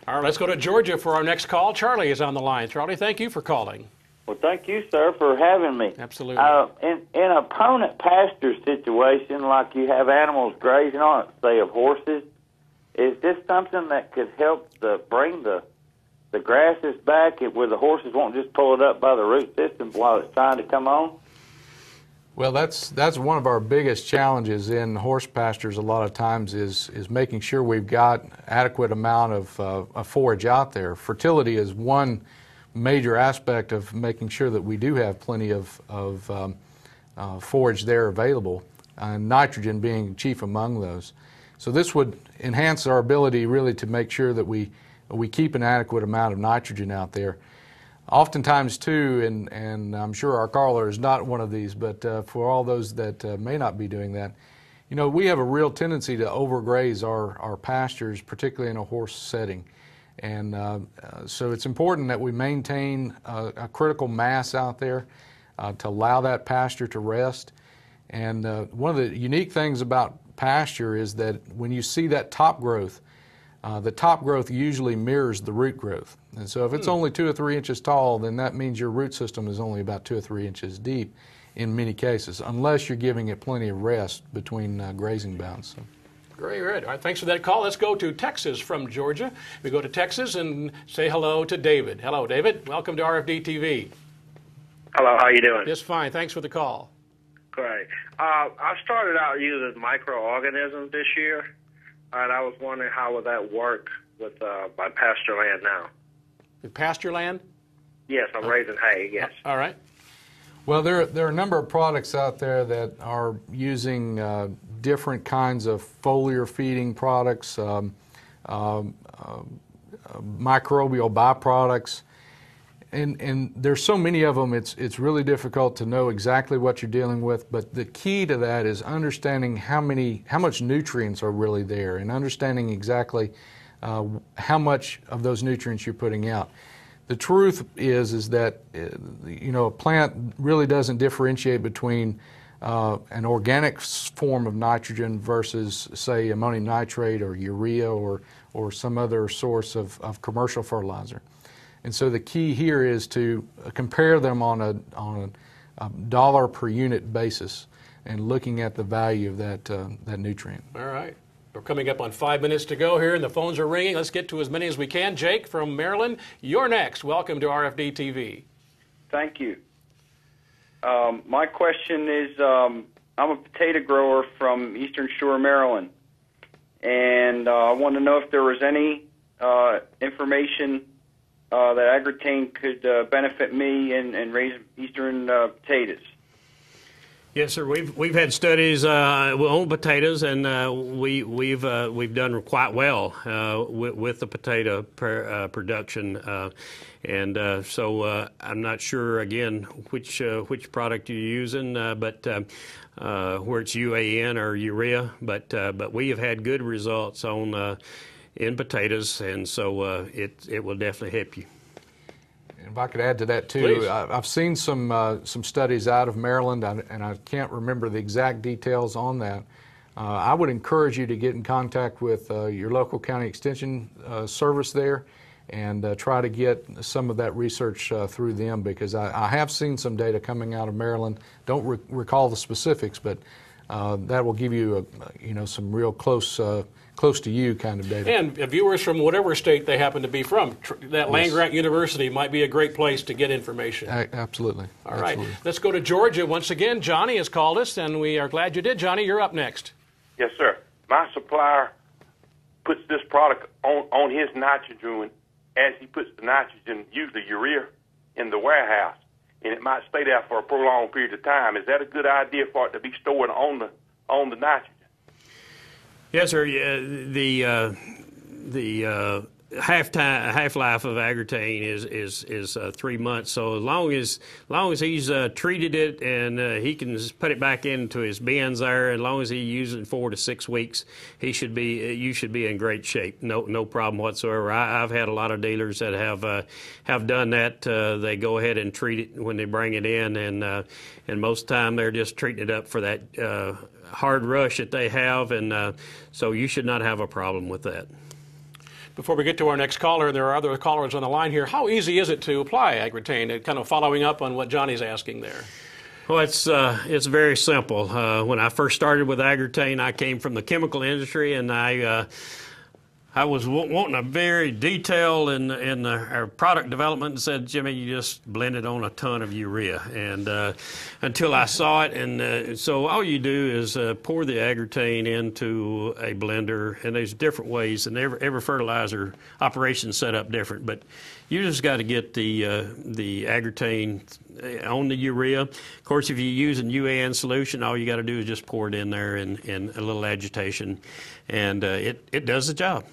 All right, let's go to Georgia for our next call. Charlie is on the line. Charlie, thank you for calling. Well, thank you, sir, for having me. Absolutely. In an opponent pasture situation, like you have animals grazing on it, say of horses, is this something that could help bring the grasses back where the horses won't just pull it up by the root system while it's trying to come on? Well, that's one of our biggest challenges in horse pastures a lot of times is making sure we've got adequate amount of forage out there. Fertility is one major aspect of making sure that we do have plenty of forage there available, and nitrogen being chief among those. So this would enhance our ability really to make sure that we keep an adequate amount of nitrogen out there. Oftentimes too, and I'm sure our caller is not one of these, but for all those that may not be doing that, you know, we have a real tendency to overgraze our pastures, particularly in a horse setting. And so it's important that we maintain a critical mass out there to allow that pasture to rest. And one of the unique things about pasture is that when you see that top growth, the top growth usually mirrors the root growth. And so if it's only 2 or 3 inches tall, then that means your root system is only about 2 or 3 inches deep in many cases, unless you're giving it plenty of rest between grazing bounds. So. Great. All right, thanks for that call. Let's go to Texas from Georgia. We go to Texas and say hello to David. Hello, David. Welcome to RFD-TV. Hello, how you doing? Just fine. Thanks for the call. Great. I started out using microorganisms this year, and I was wondering how would that work with my pasture land now. With pasture land? Yes, I'm raising hay, yes. All right. Well, there are a number of products out there that are using different kinds of foliar feeding products, microbial byproducts, and there's so many of them. It's really difficult to know exactly what you're dealing with. But the key to that is understanding how much nutrients are really there, and understanding exactly how much of those nutrients you're putting out. The truth is that you know, a plant really doesn't differentiate between an organic form of nitrogen versus, say, ammonium nitrate or urea or some other source of commercial fertilizer. And so the key here is to compare them on a dollar per unit basis and looking at the value of that nutrient. All right. We're coming up on 5 minutes to go here, and the phones are ringing. Let's get to as many as we can. Jake from Maryland, you're next. Welcome to RFD-TV. Thank you. My question is, I'm a potato grower from Eastern Shore, Maryland, and I want to know if there was any information that AGROTAIN could benefit me in raising eastern potatoes. Yes, sir. We've had studies on potatoes, and we've done quite well with the potato production, and so I'm not sure again which product you're using, but where it's UAN or urea, but we have had good results on in potatoes, and so it will definitely help you. If I could add to that too, Please. I've seen some studies out of Maryland, and I can't remember the exact details on that. I would encourage you to get in contact with your local county extension service there and try to get some of that research through them, because I have seen some data coming out of Maryland. Don't recall the specifics, but that will give you some real close to you kind of data. And viewers from whatever state they happen to be from, that land-grant university might be a great place to get information. Absolutely. All right. Absolutely. Let's go to Georgia once again. Johnny has called us, and we are glad you did. Johnny, you're up next. Yes, sir. My supplier puts this product on his nitrogen as he puts the nitrogen, usually urea, in the warehouse, and it might stay there for a prolonged period of time. Is that a good idea for it to be stored on the nitrogen? Yes, sir. The half-life of AGROTAIN is 3 months. So as long as he's treated it and he can just put it back into his bins there, as long as he uses it 4 to 6 weeks, you should be in great shape. No problem whatsoever. I've had a lot of dealers that have done that. They go ahead and treat it when they bring it in, and most of the time they're just treating it up for that hard rush that they have, and so you should not have a problem with that. before we get to our next caller, and there are other callers on the line here, how easy is it to apply AGROTAIN? Kind of following up on what Johnny's asking there. Well, it's very simple. When I first started with AGROTAIN, I came from the chemical industry, and I was wanting a very detailed in our product development, and said, Jimmy, you just blend it on a ton of urea. And until I saw it, and so all you do is pour the AGROTAIN into a blender, and there's different ways, and every fertilizer operation is set up different, but you just got to get the AGROTAIN on the urea. Of course, if you're using UAN solution, all you got to do is just pour it in there in a little agitation, and it does the job.